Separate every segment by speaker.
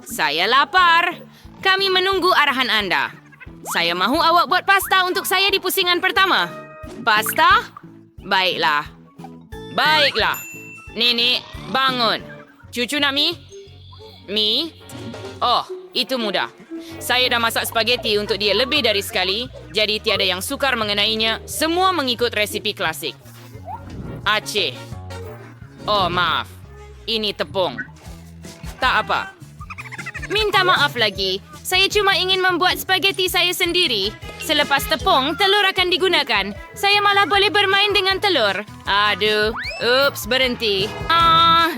Speaker 1: Saya lapar. Kami menunggu arahan Anda. Saya mahu awak buat pasta untuk saya di pusingan pertama. Pasta? Baiklah. Baiklah. Nenek, bangun. Cucu nak mi? Mi? Oh, itu mudah. Saya dah masak spaghetti untuk dia lebih dari sekali, jadi tiada yang sukar mengenainya. Semua mengikut resipi klasik. Aceh. Oh, maaf. Ini tepung. Tak apa. Minta maaf lagi. Saya cuma ingin membuat spaghetti saya sendiri. Selepas tepung, telur akan digunakan. Saya malah boleh bermain dengan telur. Aduh. Ups, berhenti.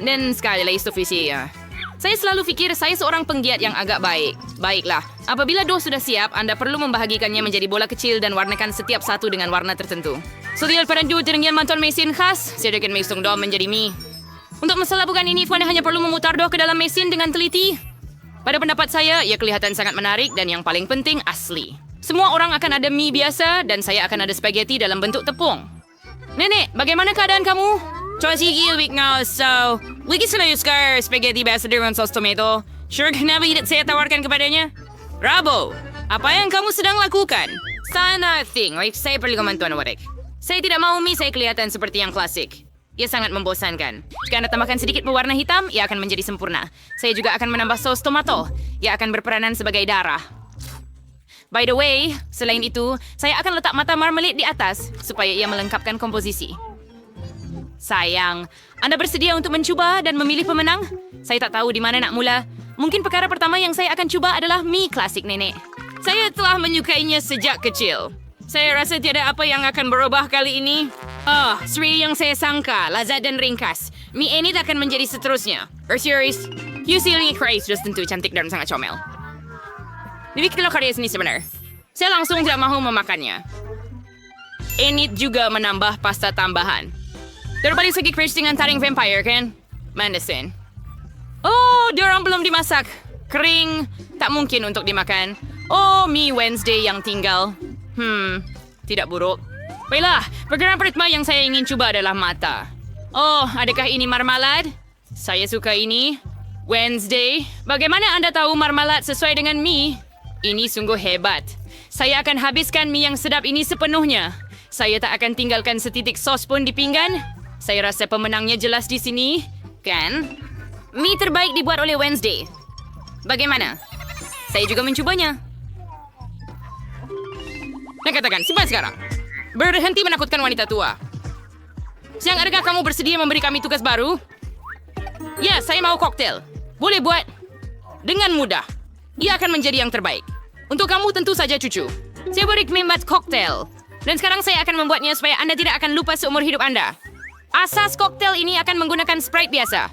Speaker 1: Dan sekali lagi sufisi ya. Saya selalu fikir saya seorang penggiat yang agak baik. Baiklah, apabila dough sudah siap, Anda perlu membahagikannya menjadi bola kecil dan warnakan setiap satu dengan warna tertentu. Setelah perandu dengan manton mesin khas, silakan mesung dough menjadi mie. Untuk melakukan ini, Anda hanya perlu memutar dough ke dalam mesin dengan teliti. Pada pendapat saya, ia kelihatan sangat menarik dan yang paling penting, asli. Semua orang akan ada mie biasa dan saya akan ada spaghetti dalam bentuk tepung. Nenek, bagaimana keadaan kamu? Sige, week now, so... Wiki selayuskar spaghetti biasa dengan sos tomato. Sure, kenapa tidak saya tawarkan kepadanya? Rabo, apa yang kamu sedang lakukan? Sana thing, like, saya perlu kemantuan warek. Saya tidak mau mie saya kelihatan seperti yang klasik. Ia sangat membosankan. Jika Anda tambahkan sedikit pewarna hitam, ia akan menjadi sempurna. Saya juga akan menambah sos tomato. Ia akan berperanan sebagai darah. By the way, selain itu, saya akan letak mata marmalade di atas supaya ia melengkapkan komposisi. Sayang, Anda bersedia untuk mencuba dan memilih pemenang? Saya tak tahu di mana nak mula. Mungkin perkara pertama yang saya akan cuba adalah mie klasik nenek. Saya telah menyukainya sejak kecil. Saya rasa tiada apa yang akan berubah kali ini. Seperti yang saya sangka, lazat dan ringkas. Mie ini akan menjadi seterusnya. Serius? Usually Christ sudah tentu cantik dan sangat comel. Lebih kalau karya seni sebenar. Saya langsung tidak mahu memakannya. Enid juga menambah pasta tambahan. Daripada segi crash dengan taring vampire, kan? Mandasin. Oh, diorang belum dimasak. Kering. Tak mungkin untuk dimakan. Oh, mie Wednesday yang tinggal. Tidak buruk. Baiklah, pergerakan pertama yang saya ingin cuba adalah mata. Oh, adakah ini marmalad? Saya suka ini. Wednesday. Bagaimana Anda tahu marmalad sesuai dengan mie? Ini sungguh hebat. Saya akan habiskan mie yang sedap ini sepenuhnya. Saya tak akan tinggalkan setitik sos pun di pinggan. Saya rasa pemenangnya jelas di sini, kan? Mie terbaik dibuat oleh Wednesday. Bagaimana? Saya juga mencubanya. Nak katakan, simpan sekarang. Berhenti menakutkan wanita tua. Siang, adakah kamu bersedia memberi kami tugas baru? Ya, saya mau koktail. Boleh buat dengan mudah. Ia akan menjadi yang terbaik. Untuk kamu tentu saja cucu. Saya beri membuat koktail. Dan sekarang saya akan membuatnya supaya Anda tidak akan lupa seumur hidup Anda. Asas koktail ini akan menggunakan Sprite biasa.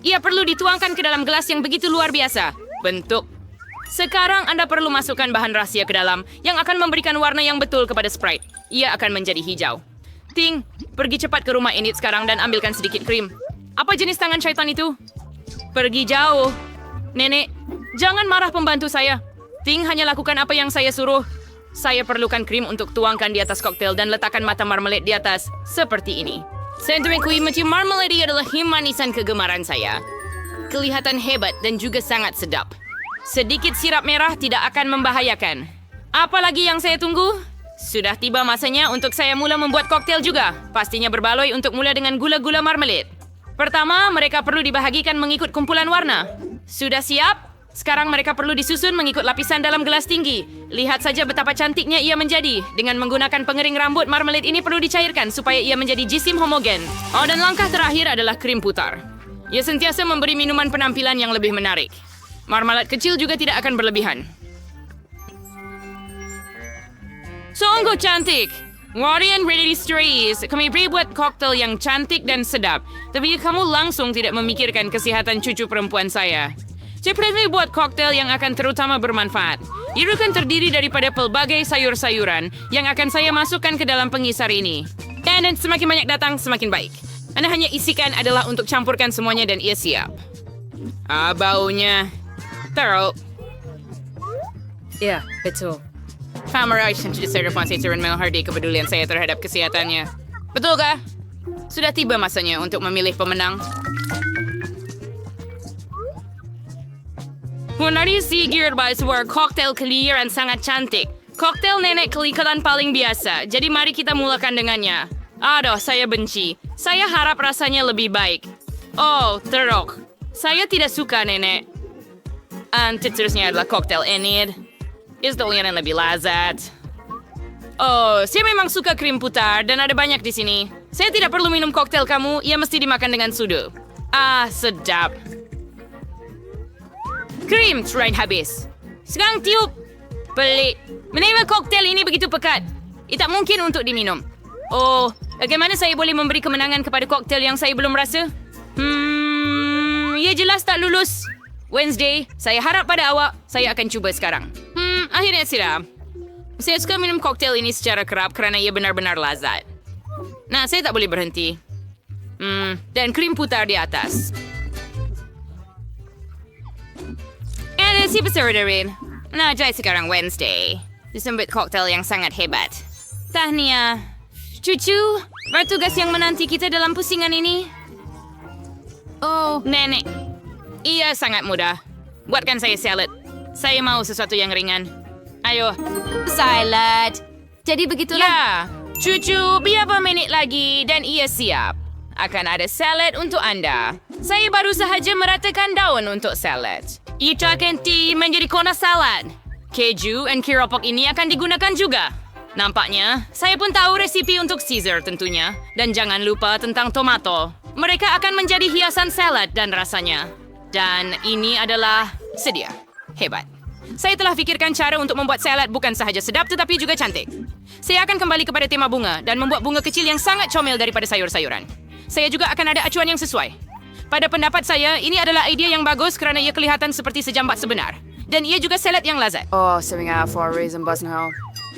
Speaker 1: Ia perlu dituangkan ke dalam gelas yang begitu luar biasa. Bentuk. Sekarang Anda perlu masukkan bahan rahasia ke dalam yang akan memberikan warna yang betul kepada Sprite. Ia akan menjadi hijau. Ting, pergi cepat ke rumah Enid sekarang dan ambilkan sedikit krim. Apa jenis tangan syaitan itu? Pergi jauh. Nenek, jangan marah pembantu saya. Ting hanya lakukan apa yang saya suruh. Saya perlukan krim untuk tuangkan di atas koktail dan letakkan mata marmalade di atas. Seperti ini. Sentiment kue macam marmalade adalah manisan kegemaran saya. Kelihatan hebat dan juga sangat sedap. Sedikit sirap merah tidak akan membahayakan. Apalagi yang saya tunggu? Sudah tiba masanya untuk saya mula membuat koktail juga. Pastinya berbaloi untuk mula dengan gula-gula marmalade. Pertama, mereka perlu dibahagikan mengikut kumpulan warna. Sudah siap? Sekarang mereka perlu disusun mengikut lapisan dalam gelas tinggi. Lihat saja betapa cantiknya ia menjadi. Dengan menggunakan pengering rambut, marmalade ini perlu dicairkan supaya ia menjadi jisim homogen. Oh, dan langkah terakhir adalah krim putar. Ia sentiasa memberi minuman penampilan yang lebih menarik. Marmalade kecil juga tidak akan berlebihan. Sungguh cantik. Warrior Ready Strays. Kami beri buat koktail yang cantik dan sedap. Tapi kamu langsung tidak memikirkan kesehatan cucu perempuan saya. Saya prefer buat koktail yang akan terutama bermanfaat. Ia akan terdiri daripada pelbagai sayur-sayuran yang akan saya masukkan ke dalam pengisar ini. Dan semakin banyak datang, semakin baik. Anda hanya isikan adalah untuk campurkan semuanya dan ia siap. Baunya. Teruk. Ya, betul. Kamera yang disertakan saya turun menghargai kepedulian saya terhadap kesehatannya. Betulkah? Sudah tiba masanya untuk memilih pemenang. Warnari sigir by sebuah koktail clear dan sangat cantik. Koktail nenek kelikalan paling biasa, jadi mari kita mulakan dengannya. Aduh, saya benci. Saya harap rasanya lebih baik. Oh, teruk. Saya tidak suka, nenek. Seterusnya adalah koktail Enid. Isdolnya yang lebih lazat. Oh, saya memang suka krim putar dan ada banyak di sini. Saya tidak perlu minum koktail kamu, ia mesti dimakan dengan sudu. Ah, sedap. Krim terakhir habis. Sekarang tiup. Pelik. Menerima koktail ini begitu pekat. Ia tak mungkin untuk diminum. Oh, bagaimana saya boleh memberi kemenangan kepada koktail yang saya belum rasa? Ia jelas tak lulus. Wednesday, saya harap pada awak. Saya akan cuba sekarang. Akhirnya siram. Saya suka minum koktail ini secara kerap kerana ia benar-benar lazat. Nah, saya tak boleh berhenti. Dan krim putar di atas. Ada si pesawadarin. Nah, jai sekarang Wednesday. Disambut koktail yang sangat hebat. Tahniah. Cucu, bertugas yang menanti kita dalam pusingan ini. Oh, nenek. Ia sangat mudah. Buatkan saya salad. Saya mau sesuatu yang ringan. Ayo. Salad. Jadi begitulah. Ya, cucu, beberapa menit lagi dan ia siap. Akan ada salad untuk anda. Saya baru sahaja meratakan daun untuk salad. Itu akan menjadi kona salad. Keju dan keropok ini akan digunakan juga. Nampaknya, saya pun tahu resipi untuk Caesar tentunya. Dan jangan lupa tentang tomato. Mereka akan menjadi hiasan salad dan rasanya. Dan ini adalah sedia. Hebat. Saya telah fikirkan cara untuk membuat salad bukan sahaja sedap tetapi juga cantik. Saya akan kembali kepada tema bunga dan membuat bunga kecil yang sangat comel daripada sayur-sayuran. Saya juga akan ada acuan yang sesuai. Pada pendapat saya, ini adalah idea yang bagus kerana ia kelihatan seperti sejambat sebenar. Dan ia juga salad yang lazat.
Speaker 2: Oh, saya for reason Basnhal.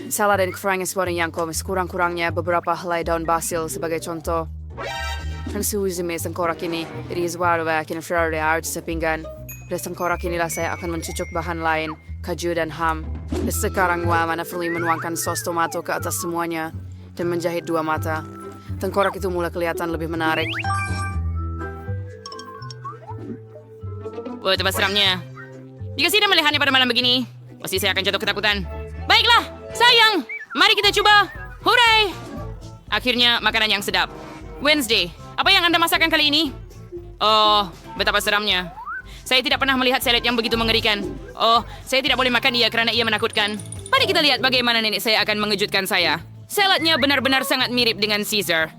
Speaker 2: Salad dan kerangan sebuah yang sekurang-kurangnya beberapa helai daun basil sebagai contoh. Ang suuzime sengkorak ini, it is warwa kina frare art sa pinggan. Dari sengkorak inilah saya akan mencucuk bahan lain, kaju dan ham. Dan sekarang mana perlu menuangkan sos tomato ke atas semuanya dan menjahit dua mata. Tengkorak itu mulai kelihatan lebih menarik.
Speaker 1: Wah, tempat seramnya. Jika saya melihatnya pada malam begini, pasti saya akan jatuh ketakutan. Baiklah, sayang. Mari kita coba. Hooray! Akhirnya, makanan yang sedap. Wednesday, apa yang anda masakan kali ini? Oh, betapa seramnya. Saya tidak pernah melihat salad yang begitu mengerikan. Oh, saya tidak boleh makan ia kerana ia menakutkan. Mari kita lihat bagaimana nenek saya akan mengejutkan saya. Saladnya benar-benar sangat mirip dengan Caesar.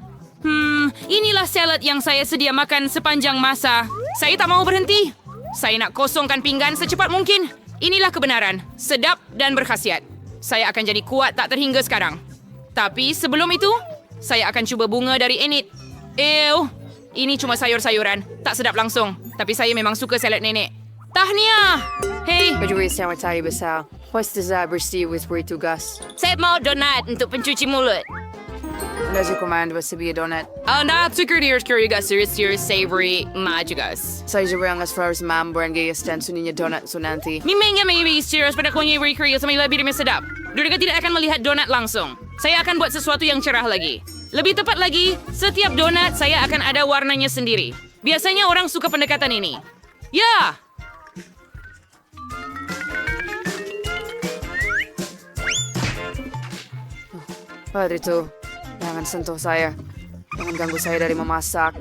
Speaker 1: Inilah salad yang saya sedia makan sepanjang masa. Saya tak mau berhenti. Saya nak kosongkan pinggan secepat mungkin. Inilah kebenaran. Sedap dan berkhasiat. Saya akan jadi kuat tak terhingga sekarang. Tapi sebelum itu, saya akan cuba bunga dari Enid. Ini cuma sayur-sayuran. Tak sedap langsung. Tapi saya memang suka salad nenek. Tahniah! Hey!
Speaker 2: Berdua sama tayo besar. Host za bersih with bertugas.
Speaker 1: Saya mau donat untuk pencuci mulut.
Speaker 2: Nasi command bersedia donat.
Speaker 1: Anda suka juga serius savory majugas.
Speaker 2: Saya juga yang flowers mam berengayas dan suninya donat sunanti.
Speaker 1: Mimengnya may serius pada kunyai berikriya sama lebih demi sedap. Mereka tidak akan melihat donat langsung. Saya akan buat sesuatu yang cerah lagi. Lebih tepat lagi, setiap donat saya akan ada warnanya sendiri. Biasanya orang suka pendekatan ini. Ya!
Speaker 2: Padre itu, jangan sentuh saya. Jangan ganggu saya dari memasak.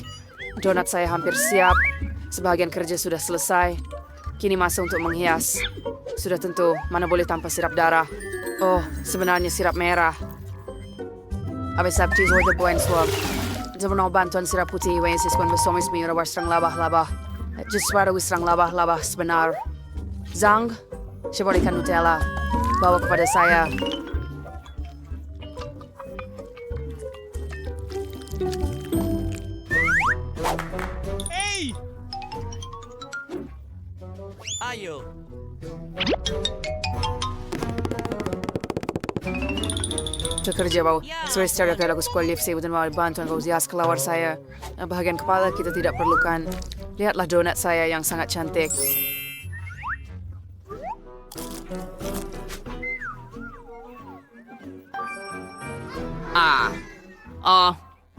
Speaker 2: Donat saya hampir siap. Sebagian kerja sudah selesai. Kini masa untuk menghias. Sudah tentu, mana boleh tanpa sirap darah. Oh, sebenarnya sirap merah. Abis sabti sudah buain suap. Sebenarnya bantuan sirap putih yang siswan bersomis menyuruh serang labah-labah. Just suara serang labah-labah sebenar. Zhang, saya berikan Nutella. Bawa kepada saya.
Speaker 3: Hey! Ayo.
Speaker 2: Bekerja bau. Sudah secara kalau aku sekolah lift saya bukan mau bantuan kau zias kelawar saya. Bahagian kepala kita tidak perlukan. Lihatlah donat saya yang sangat cantik.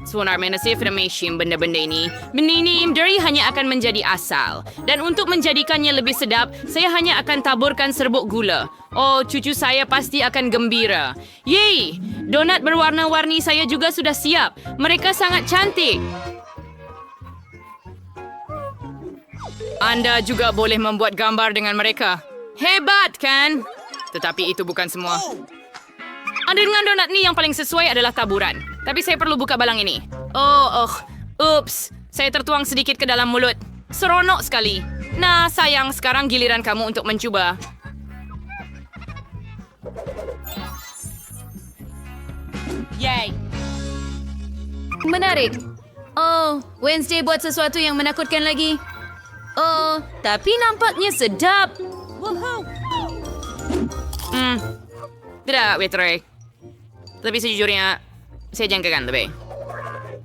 Speaker 1: Sonar Menasif Remeshim benda-benda ini. Benda ini Imdari hanya akan menjadi asal. Dan untuk menjadikannya lebih sedap, saya hanya akan taburkan serbuk gula. Oh, cucu saya pasti akan gembira. Yeay! Donat berwarna-warni saya juga sudah siap. Mereka sangat cantik. Anda juga boleh membuat gambar dengan mereka. Hebat, kan? Tetapi itu bukan semua. Anda dengan donat ni yang paling sesuai adalah taburan. Tapi saya perlu buka balang ini. Ups. Saya tertuang sedikit ke dalam mulut. Seronok sekali. Nah, sayang, sekarang giliran kamu untuk mencuba. Yay!
Speaker 3: Menarik. Oh, Wednesday buat sesuatu yang menakutkan lagi. Oh, tapi nampaknya sedap.
Speaker 1: Tidak, Waitrey. Tapi sejujurnya, saya jangkakan lebih.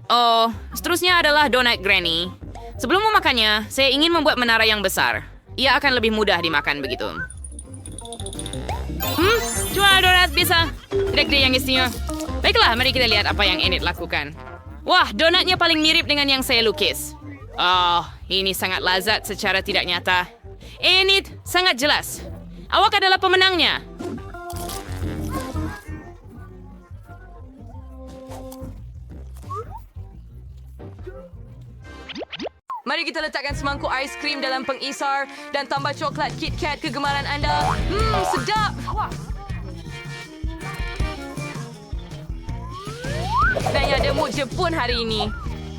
Speaker 1: Oh, seterusnya adalah donat Granny. Sebelum memakannya, saya ingin membuat menara yang besar. Ia akan lebih mudah dimakan begitu. Cuma donat biasa. Tidak ada yang istimewa. Baiklah, mari kita lihat apa yang Enid lakukan. Wah, donatnya paling mirip dengan yang saya lukis. Oh, ini sangat lazat secara tidak nyata. Enid, sangat jelas. Awak adalah pemenangnya. Mari kita letakkan semangkuk ais krim dalam pengisar dan tambah coklat KitKat kegemaran anda. Sedap! Dan ada mood Jepun hari ini.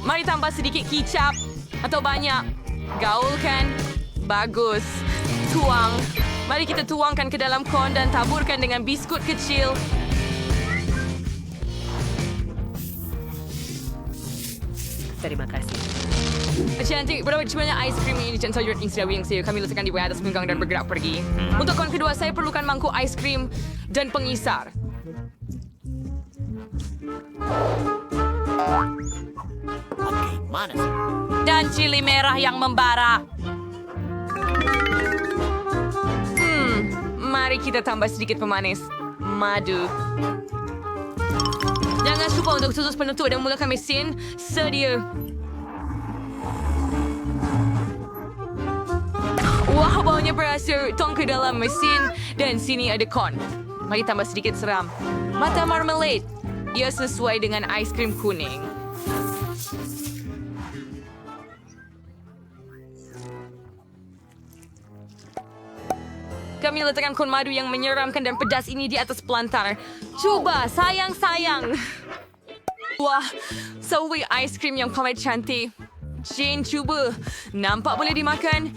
Speaker 1: Mari tambah sedikit kicap. Atau banyak. Gaul kan? Bagus. Tuang. Mari kita tuangkan ke dalam kon dan taburkan dengan biskut kecil. Terima kasih. Cantik, berapa banyak ais krim ini dan sayur yang saya kami letakkan di atas pinggang dan bergerak pergi. Untuk kon kedua, saya perlukan mangkuk ais krim dan pengisar. Dan cili merah yang membara. Mari kita tambah sedikit pemanis. Madu. Jangan lupa untuk tutup penutup dan mulakan mesin. Sedia. Wah, baunya berasa. Tong ke dalam mesin. Dan sini ada kon. Mari tambah sedikit seram. Mata marmalade. Ia sesuai dengan ais krim kuning. Kami letakkan kon madu yang menyeramkan dan pedas ini di atas pelantar. Cuba, sayang-sayang. Wah, sebuah ais krim yang paling cantik. Jane, cuba. Nampak boleh dimakan?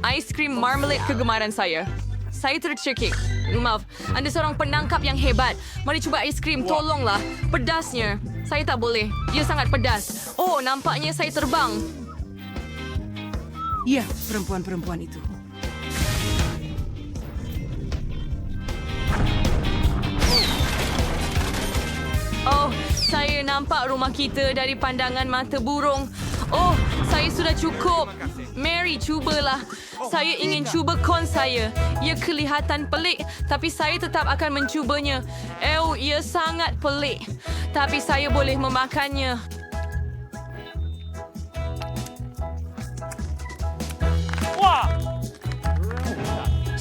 Speaker 1: Ais krim marmalade kegemaran saya. Saya tercekik. Maaf, anda seorang penangkap yang hebat. Mari cuba ais krim, tolonglah. Pedasnya. Saya tak boleh. Ia sangat pedas. Oh, nampaknya saya terbang.
Speaker 4: Ya, perempuan-perempuan itu.
Speaker 1: Oh, saya nampak rumah kita dari pandangan mata burung. Oh, saya sudah cukup. Mary, cubalah. Saya ingin cuba kon saya. Ia kelihatan pelik, tapi saya tetap akan mencubanya. Ia sangat pelik. Tapi saya boleh memakannya.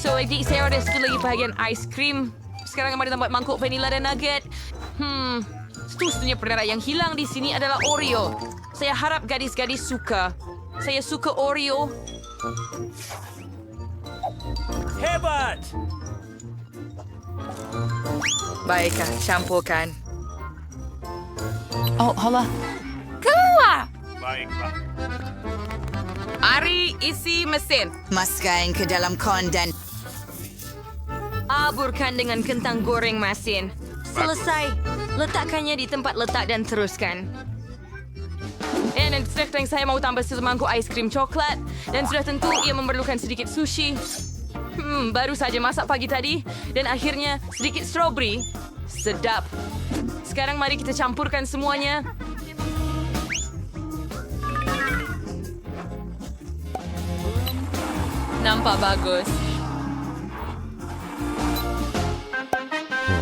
Speaker 1: So, adik saya ada satu lagi bahagian ais krim. Sekarang mari tambah mangkuk vanilla dan nugget. Satu-satunya perkara yang hilang di sini adalah Oreo. Saya harap gadis-gadis suka. Saya suka Oreo.
Speaker 5: Hebat!
Speaker 4: Baiklah, campurkan.
Speaker 1: Oh, hala. Keluar!
Speaker 5: Baiklah.
Speaker 1: Ari, isi mesin.
Speaker 4: Masukkan ke dalam kon dan...
Speaker 1: Aburkan dengan kentang goreng masin. Selesai. Letakkannya di tempat letak dan teruskan. Dan sekarang saya mau tambah semangkuk ais krim coklat. Dan sudah tentu ia memerlukan sedikit sushi. Baru saja masak pagi tadi. Dan akhirnya sedikit strawberry. Sedap. Sekarang mari kita campurkan semuanya. Nampak bagus.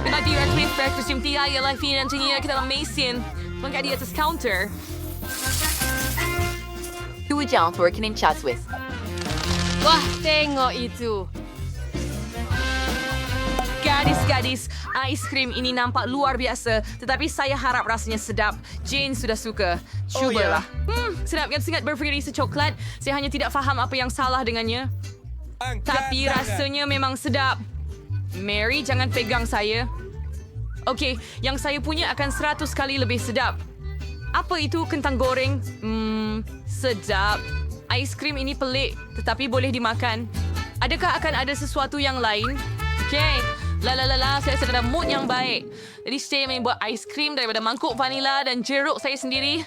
Speaker 1: Tadi Red Breakfast yang tiada ialah nantinya kita mesin. Bangga di atas counter.
Speaker 6: 2 jam for rekening cat Swiss.
Speaker 1: Wah, tengok itu. Gadis-gadis, ais krim ini nampak luar biasa. Tetapi saya harap rasanya sedap. Jane sudah suka. Cubalah. Sedap kan sangat berverisa coklat. Saya hanya tidak faham apa yang salah dengannya. Tapi rasanya memang sedap. Mary, jangan pegang saya. Okey, yang saya punya akan 100 kali lebih sedap. Apa itu kentang goreng? Sedap. Ais krim ini pelik, tetapi boleh dimakan. Adakah akan ada sesuatu yang lain? Okey. Saya sedang mood yang baik. Jadi saya membuat ais krim daripada mangkuk vanila dan jeruk saya sendiri.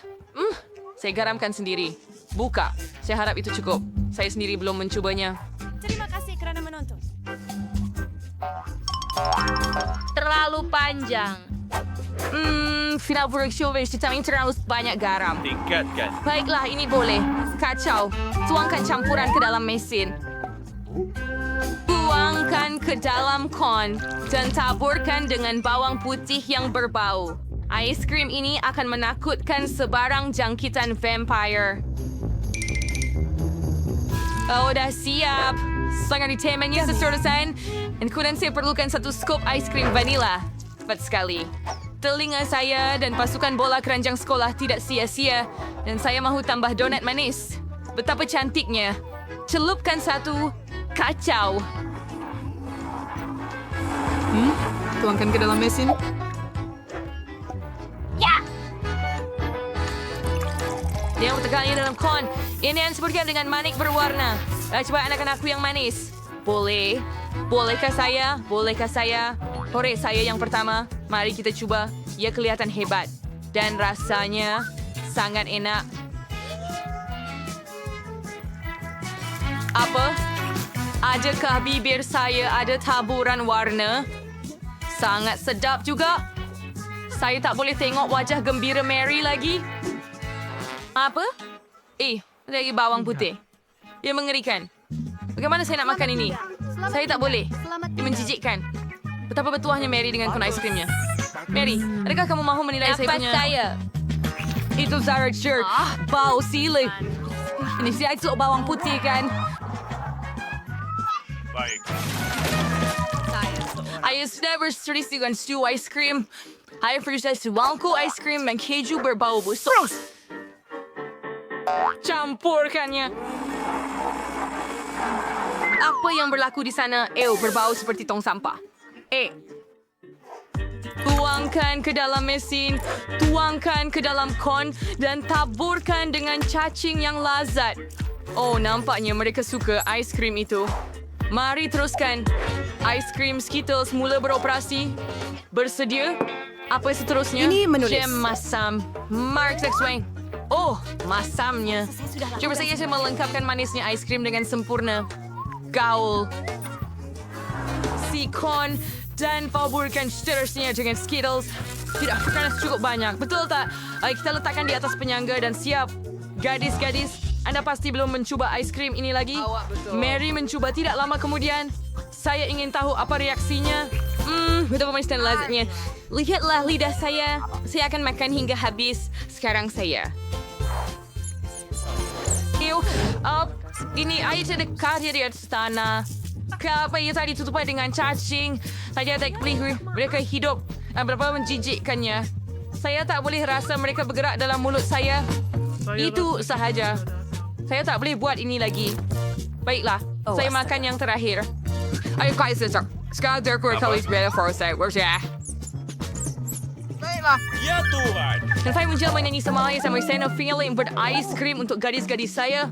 Speaker 1: Saya garamkan sendiri. Buka. Saya harap itu cukup. Saya sendiri belum mencubanya.
Speaker 3: Terima kasih kerana menonton. Terlalu panjang.
Speaker 1: Final production vitamin terlalu banyak garam.
Speaker 5: Tingkatkan.
Speaker 1: Baiklah, ini boleh. Kacau. Tuangkan campuran ke dalam mesin. Tuangkan ke dalam kon dan taburkan dengan bawang putih yang berbau. Ais krim ini akan menakutkan sebarang jangkitan vampire. Oh, dah siap. Sangat ditemanya sesurusan. Dan kemudian saya perlukan 1 skop ais krim vanila. Cepat sekali. Telinga saya dan pasukan bola keranjang sekolah tidak sia-sia. Dan saya mahu tambah donat manis. Betapa cantiknya. Celupkan 1. Kacau.
Speaker 2: Tuangkan ke dalam mesin.
Speaker 1: Dia letakkannya dalam kon. Ini yang disebutkan dengan manik berwarna. Coba anak-anakku yang manis. Boleh. Bolehkah saya? Bolehkah saya? Hore, saya yang pertama. Mari kita cuba. Ia kelihatan hebat. Dan rasanya sangat enak. Apa? Adakah bibir saya ada taburan warna? Sangat sedap juga. Saya tak boleh tengok wajah gembira Mary lagi. Apa? Lagi bawang putih. Ia mengerikan. Bagaimana saya nak makan ini? Saya tak boleh. Ia menjijikkan. Betapa bertuahnya Mary dengan kon ais krimnya. Mary, adakah kamu mahu menilai saya punya?
Speaker 3: saya.
Speaker 1: Itu Zara shirt. Bau silik. Ini saya itu bawang putih kan?
Speaker 5: Baik.
Speaker 1: I used never seriously dengan stew ice cream. I prefer mangkuk ice cream dan keju berbau busuk. Campurkannya. Apa yang berlaku di sana? Berbau seperti tong sampah. Tuangkan ke dalam mesin, tuangkan ke dalam kon dan taburkan dengan cacing yang lazat. Oh, nampaknya mereka suka ais krim itu. Mari teruskan. Ais krim Skittles mula beroperasi. Bersedia? Apa seterusnya?
Speaker 2: Ini menulis.
Speaker 1: Jam masam. Mark Sexwang. Oh, masamnya. Cuba saya melengkapkan manisnya ais krim dengan sempurna. Gaul. Sikon dan taburkan seterusnya dengan Skittles. Tidak, kerana cukup banyak. Betul tak? Kita letakkan di atas penyangga dan siap. Gadis-gadis, Anda pasti belum mencuba ais krim ini lagi. Mary mencuba tidak lama kemudian. Saya ingin tahu apa reaksinya. Betapa manis dan lazatnya. Lihatlah lidah saya. Saya akan makan hingga habis. Sekarang saya. Ini air terdekat di atas tanah. Kenapa ia tadi tutupan dengan cacing? Saya tak boleh mereka hidup. Berapa menjijikkannya. Saya tak boleh rasa mereka bergerak dalam mulut saya. Itu sahaja. Saya tak boleh buat ini lagi. Baiklah, saya makan yang terakhir. Ayo kau sesak. Sekarang terkur kali sepeda for saya.
Speaker 5: Ya Tuhan.
Speaker 1: Dan saya menjelma menyanyi semaya sama Sena feeling berais krim untuk gadis-gadis saya.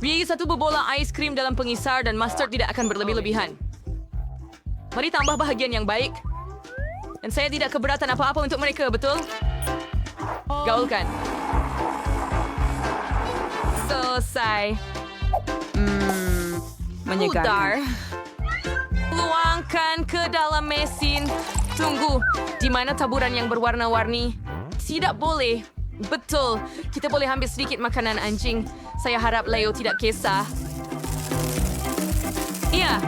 Speaker 1: Beri 1 bola ais krim dalam pengisar dan mustard tidak akan berlebih-lebihan. Mari tambah bahagian yang baik. Dan saya tidak keberatan apa-apa untuk mereka, betul? Gaulkan. Selesai.
Speaker 2: Menyegarkan.
Speaker 1: Pudar. Luangkan ke dalam mesin. Tunggu, di mana taburan yang berwarna-warni? Tidak boleh. Betul, kita boleh ambil sedikit makanan anjing. Saya harap Leo tidak kisah. Ya,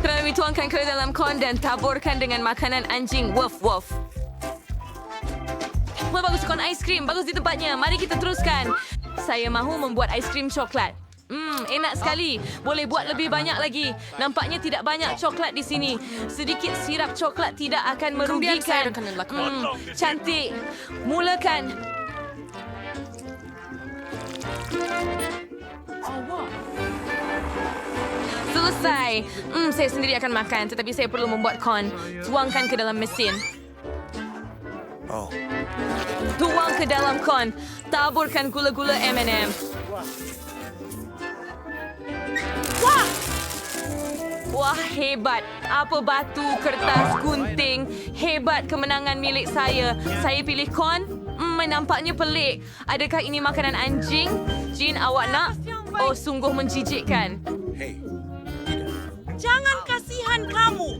Speaker 1: kerana dituangkan ke dalam kon dan taburkan dengan makanan anjing. Woof, woof.
Speaker 3: Wah, bagus kon aiskrim. Bagus di tempatnya. Mari kita teruskan. Saya mahu membuat aiskrim coklat. Enak sekali. Boleh buat lebih banyak lagi. Nampaknya tidak banyak coklat di sini. Sedikit sirap coklat tidak akan merugikan. Cantik. Mulakan. Selesai. Saya sendiri akan makan, tetapi saya perlu membuat kon. Tuangkan ke dalam mesin. Tuang ke dalam kon. Taburkan gula-gula M&M. Wah, hebat. Apa batu, kertas, gunting. Hebat kemenangan milik saya. Saya pilih kon. Nampaknya pelik. Adakah ini makanan anjing? Jean, awak nak? Oh, sungguh menjijikkan.
Speaker 1: Jangan kasihan kamu.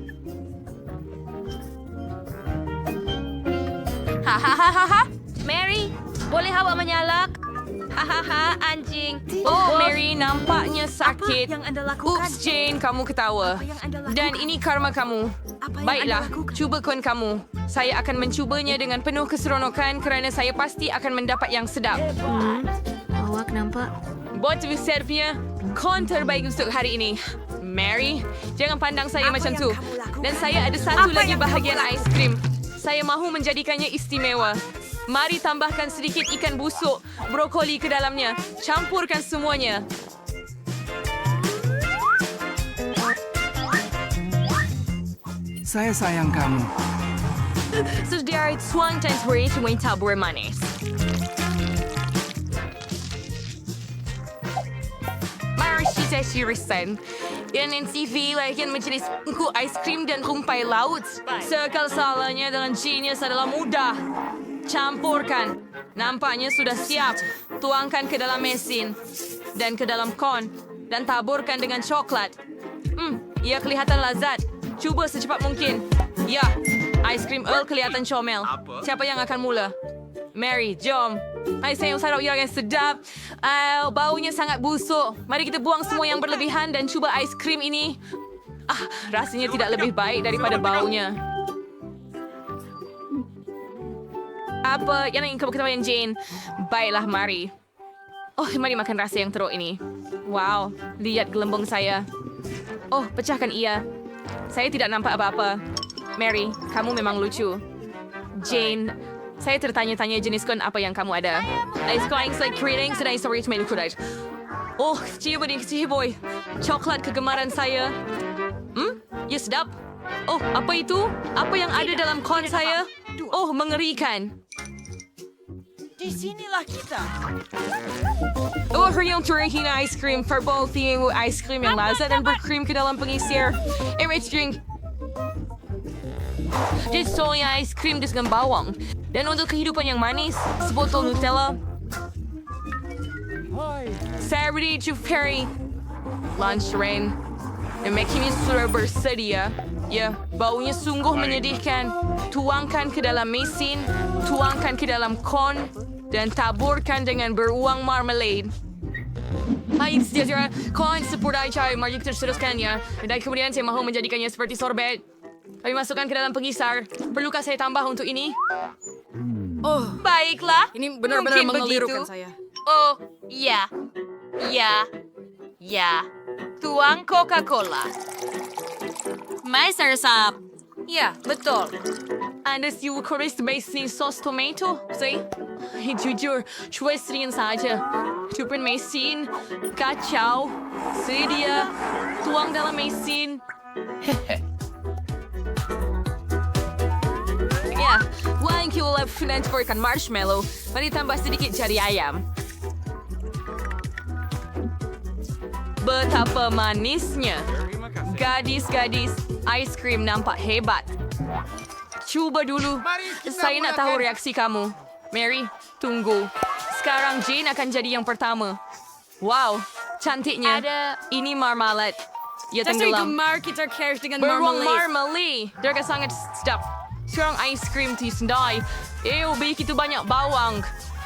Speaker 3: Hahaha. Mary, boleh awak menyalak? Hahaha, anjing. Oh, Mary, nampaknya sakit.
Speaker 1: Apa yang anda lakukan?
Speaker 3: Oops, Jane, kamu ketawa.
Speaker 1: yang anda lakukan?
Speaker 3: Dan ini karma kamu.
Speaker 1: Apa yang
Speaker 3: Baiklah,
Speaker 1: anda lakukan?
Speaker 3: cuba kon kamu. Saya akan mencubanya dengan penuh keseronokan kerana saya pasti akan mendapat yang sedap.
Speaker 1: Awak nampak?
Speaker 3: Buat serve-nya, kon terbaik untuk hari ini. Mary, jangan pandang saya macam
Speaker 1: yang
Speaker 3: tu.
Speaker 1: kamu lakukan?
Speaker 3: Dan saya ada satu
Speaker 1: Apa
Speaker 3: lagi
Speaker 1: yang kamu
Speaker 3: bahagian
Speaker 1: lakukan?
Speaker 3: aiskrim. Saya mahu menjadikannya istimewa. Mari tambahkan sedikit ikan busuk, brokoli ke dalamnya. Campurkan semuanya.
Speaker 7: Saya sayang kamu.
Speaker 3: Sedia tuang dan teri dengan tabur manis. Mari kita seriusan. Yang TV lain menjadi sungguh aiskrim dan rumpai laut. Segala salahnya dengan genius adalah mudah. Campurkan. Nampaknya sudah siap. Tuangkan ke dalam mesin. Dan ke dalam kon. Dan taburkan dengan coklat. Ia kelihatan lazat. Cuba secepat mungkin. Ya, aiskrim Earl kelihatan comel. Siapa yang akan mula? Mary, jom. Hai, saya sarap yang sedap. Baunya sangat busuk. Mari kita buang semua yang berlebihan dan cuba aiskrim ini. Rasanya tidak lebih baik daripada baunya. Apa yang ingin kamu ketahui, Jane? Baiklah, mari. Oh, mari makan rasa yang teruk ini. Wow, lihat gelembung saya. Oh, pecahkan ia. Saya tidak nampak apa-apa. Mary, kamu memang lucu. Jane, saya tertanya-tanya jenis kon apa yang kamu ada. Ice cream like kering sedang sorry to make. Oh, cium ini boy. Coklat kegemaran saya. Ya sedap. Oh, apa itu? Apa yang ada dalam kon saya? Oh, mengerikan.
Speaker 1: Di sinilah kita.
Speaker 3: Oh, yang terakhir ice cream. Verbolting ice cream yang lazat dan berkrim ke dalam pengisir. Rich drink. Dia soya ice cream dengan bawang. Dan untuk kehidupan yang manis, sebotol Nutella. Saya ready to carry lunch rain. Dan makinnya sudah bersedia. Ya, baunya sungguh menyedihkan. Tuangkan ke dalam mesin, tuangkan ke dalam kon, dan taburkan dengan beruang marmalade. Hai, sejahtera. Kon sepudai chai. Mari kita teruskan ya. Dan kemudian saya mahu menjadikannya seperti sorbet. Kami masukkan ke dalam pengisar. Perlukah saya tambah untuk ini? Oh, baiklah.
Speaker 2: Ini benar-benar
Speaker 3: Mungkin
Speaker 2: mengelirukan
Speaker 3: begitu.
Speaker 2: saya.
Speaker 3: Oh, ya. Tuang Coca-Cola.
Speaker 1: Mai sersap. Ya, betul.
Speaker 3: Anda siu keris mesin sos tomato, see? Jujur, cuesrin saja. Cupin mesin, kacau, sedia, tuang dalam mesin. Ya, wine kulap transferkan marshmallow, mari tambah sedikit jari ayam. Betapa manisnya. Gadis-gadis, ice cream nampak hebat. Coba dulu. Saya nak tahu reaksi kamu. Mary, tunggu. Sekarang Jane akan jadi yang pertama. Wow, cantiknya. Ini marmalade. Ia tenggelam.
Speaker 2: Gemar kita cares dengan
Speaker 3: Beruang marmalade. Dia sangat sedap. Sekarang ice cream di sendai. Begitu banyak bawang.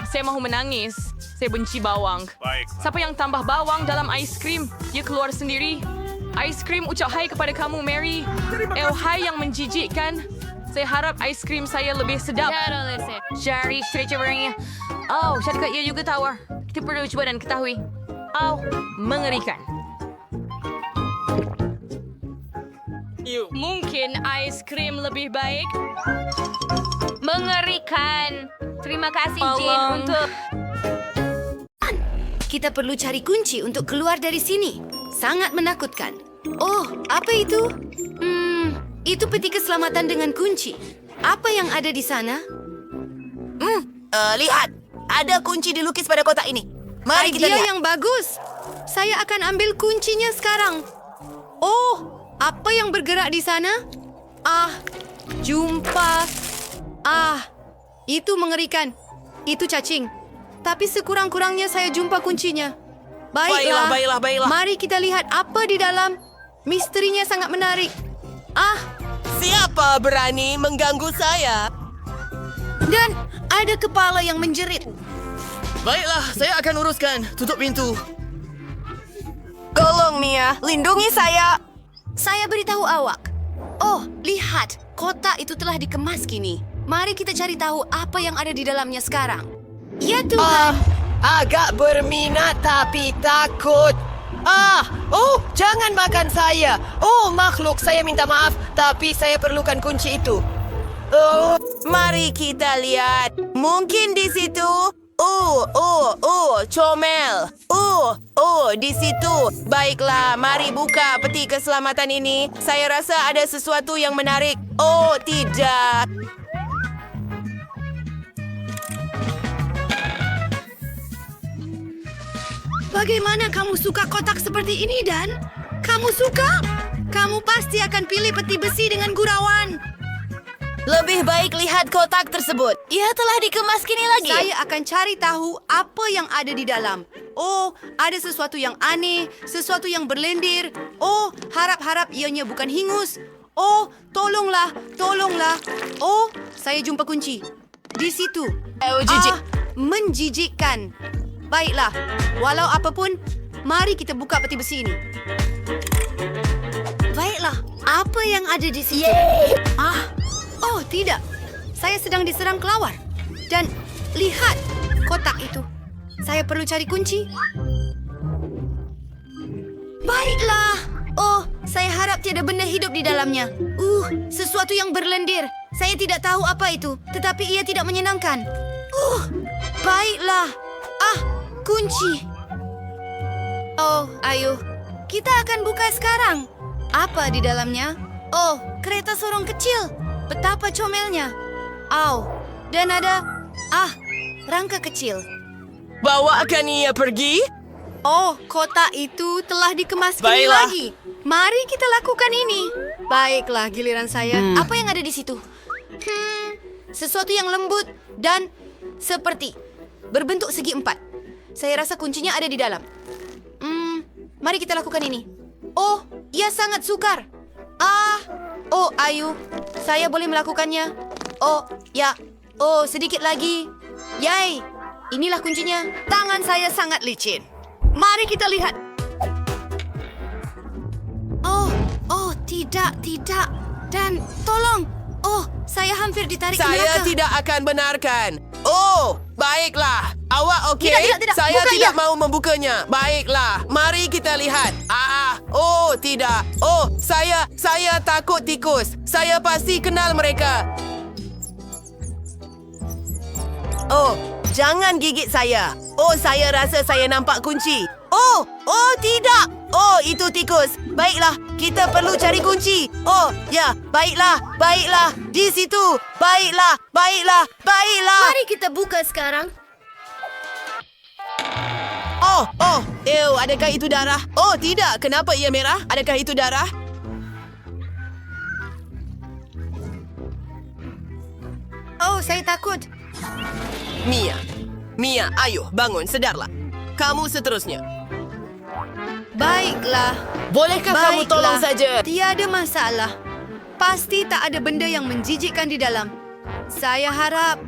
Speaker 3: Saya mahu menangis. Saya benci bawang.
Speaker 5: Baiklah.
Speaker 3: Siapa yang tambah bawang dalam ice cream? Dia keluar sendiri. Ice cream ucap hai kepada kamu, Mary. Hai yang menjijikkan. Saya harap aiskrim saya lebih sedap. Cari strawberry-nya. Oh, syarikat ia juga tawar. Kita perlu cuba dan ketahui. Oh, mengerikan.
Speaker 1: Mungkin aiskrim lebih baik? Mengerikan. Terima kasih, Jane, untuk...
Speaker 7: Kita perlu cari kunci untuk keluar dari sini. Sangat menakutkan. Oh, apa itu? Itu peti keselamatan dengan kunci. Apa yang ada di sana?
Speaker 4: Lihat, ada kunci dilukis pada kotak ini. Mari kita
Speaker 7: Idea
Speaker 4: lihat.
Speaker 7: yang bagus. Saya akan ambil kuncinya sekarang. Oh, apa yang bergerak di sana? Jumpa. Itu mengerikan. Itu cacing. Tapi sekurang-kurangnya saya jumpa kuncinya. Baiklah.
Speaker 4: Baiklah.
Speaker 7: Mari kita lihat apa di dalam. Misterinya sangat menarik.
Speaker 4: Siapa berani mengganggu saya?
Speaker 7: Dan ada kepala yang menjerit.
Speaker 4: Baiklah, saya akan uruskan. Tutup pintu. Tolong, Mia. Lindungi saya.
Speaker 7: Saya beritahu awak. Oh, lihat. Kotak itu telah dikemas kini. Mari kita cari tahu apa yang ada di dalamnya sekarang. Ya Tuhan.
Speaker 4: Agak berminat tapi takut. Jangan makan saya. Oh, makhluk, saya minta maaf. Tapi saya perlukan kunci itu. Mari kita lihat. Mungkin di situ. Comel. Di situ. Baiklah, mari buka peti keselamatan ini. Saya rasa ada sesuatu yang menarik. Oh, tidak.
Speaker 7: Bagaimana kamu suka kotak seperti ini, Dan? Kamu suka? Kamu pasti akan pilih peti besi dengan gurauan.
Speaker 4: Lebih baik lihat kotak tersebut. Ia telah dikemas kini lagi.
Speaker 7: Saya akan cari tahu apa yang ada di dalam. Oh, ada sesuatu yang aneh, sesuatu yang berlendir. Oh, harap-harap ianya bukan hingus. Oh, tolonglah. Oh, saya jumpa kunci. Di situ.
Speaker 4: Jijik.
Speaker 7: Menjijikkan. Baiklah, walau apapun, mari kita buka peti besi ini. Baiklah, apa yang ada di situ? Oh tidak, saya sedang diserang kelawar. Dan lihat, kotak itu. Saya perlu cari kunci. Baiklah. Oh, saya harap tiada benda hidup di dalamnya. Sesuatu yang berlendir. Saya tidak tahu apa itu, tetapi ia tidak menyenangkan. Baiklah. Kunci. Oh, ayo. Kita akan buka sekarang. Apa di dalamnya? Oh, kereta sorong kecil. Betapa comelnya. Dan ada... rangka kecil.
Speaker 4: Bawakan ia pergi.
Speaker 7: Oh, kotak itu telah dikemas kini
Speaker 4: Baiklah.
Speaker 7: lagi. Mari kita lakukan ini. Baiklah, giliran saya. Apa yang ada di situ? Sesuatu yang lembut dan seperti berbentuk segi 4. Saya rasa kuncinya ada di dalam. Mari kita lakukan ini. Oh, ia sangat sukar. Oh, ayo. Saya boleh melakukannya. Oh, ya. Oh, sedikit lagi. Yay. Inilah kuncinya. Tangan saya sangat licin. Mari kita lihat. Oh, tidak. Dan tolong. Oh, saya hampir ditarik ke neraka.
Speaker 4: Saya tidak akan benarkan. Oh, baiklah. Awak okey?
Speaker 7: Tidak.
Speaker 4: Saya
Speaker 7: Buka
Speaker 4: tidak
Speaker 7: ia.
Speaker 4: mau membukanya. Baiklah, mari kita lihat. Oh, tidak. Oh, saya takut tikus. Saya pasti kenal mereka. Oh, jangan gigit saya. Oh, saya rasa saya nampak kunci. Oh, tidak. Oh, itu tikus. Baiklah, kita perlu cari kunci. Oh, ya, baiklah. Di situ. Baiklah.
Speaker 7: Mari kita buka sekarang.
Speaker 4: Adakah itu darah? Oh, tidak. Kenapa ia merah? Adakah itu darah?
Speaker 7: Oh, saya takut.
Speaker 4: Mia, ayo, bangun, sedarlah. Kamu seterusnya.
Speaker 7: Baiklah.
Speaker 4: Bolehkah kamu tolong saja?
Speaker 7: Tiada masalah. Pasti tak ada benda yang menjijikkan di dalam. Saya harap...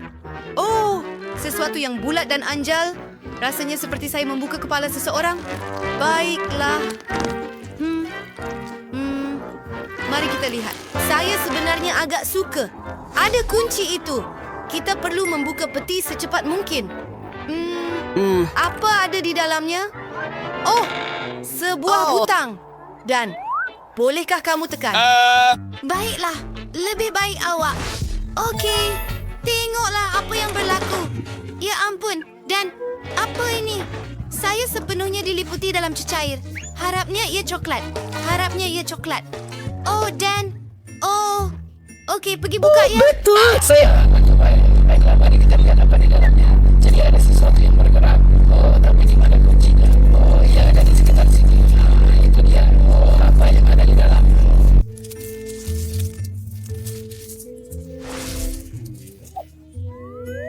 Speaker 7: Oh, sesuatu yang bulat dan anjal. Rasanya seperti saya membuka kepala seseorang. Baiklah. Mari kita lihat. Saya sebenarnya agak suka. ada kunci itu. Kita perlu membuka peti secepat mungkin. Apa ada di dalamnya? Oh, sebuah butang. Dan, bolehkah kamu tekan? Baiklah, lebih baik awak. Okey, tengoklah apa yang berlaku. Ya ampun, dan apa ini? Saya sepenuhnya diliputi dalam cecair. Harapnya ia coklat. Oh, Dan. Oh, okey, pergi buka ya.
Speaker 2: Betul.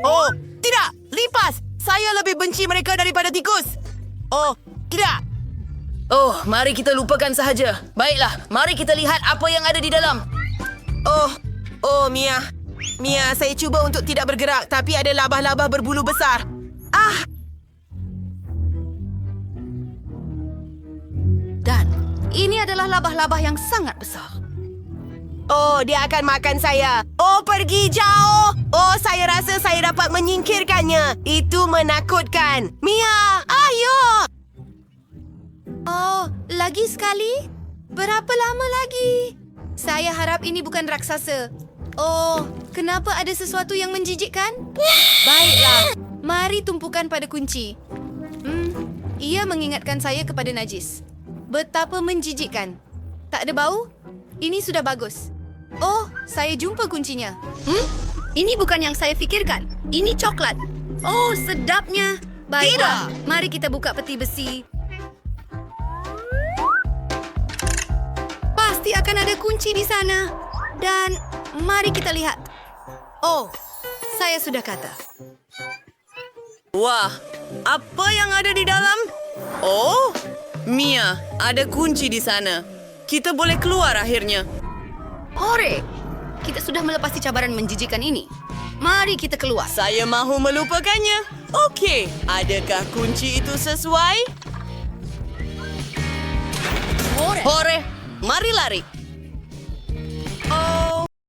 Speaker 4: Oh, tidak! Lipas! Saya lebih benci mereka daripada tikus. Oh, tidak!
Speaker 2: Oh, mari kita lupakan sahaja. Baiklah, mari kita lihat apa yang ada di dalam.
Speaker 4: Oh, Mia. Mia, saya cuba untuk tidak bergerak, tapi ada labah-labah berbulu besar.
Speaker 7: Dan, ini adalah labah-labah yang sangat besar.
Speaker 4: Oh, dia akan makan saya. Oh, pergi jauh. Oh, saya rasa saya dapat menyingkirkannya. Itu menakutkan. Mia, ayo!
Speaker 7: Oh, lagi sekali? Berapa lama lagi? Saya harap ini bukan raksasa. Oh, kenapa ada sesuatu yang menjijikkan? Baiklah, mari tumpukan pada kunci. Ia mengingatkan saya kepada najis. Betapa menjijikkan. Tak ada bau? Ini sudah bagus. Oh, saya jumpa kuncinya. Ini bukan yang saya fikirkan. Ini coklat. Oh, sedapnya. Baiklah, mari kita buka peti besi. Pasti akan ada kunci di sana. Dan mari kita lihat. Oh, saya sudah kata.
Speaker 2: Wah, apa yang ada di dalam? Oh, Mia, ada kunci di sana. Kita boleh keluar akhirnya.
Speaker 7: Hore! Kita sudah melepasi cabaran menjijikan ini. Mari kita keluar.
Speaker 2: Saya mahu melupakannya. Okey, adakah kunci itu sesuai? Hore, mari lari.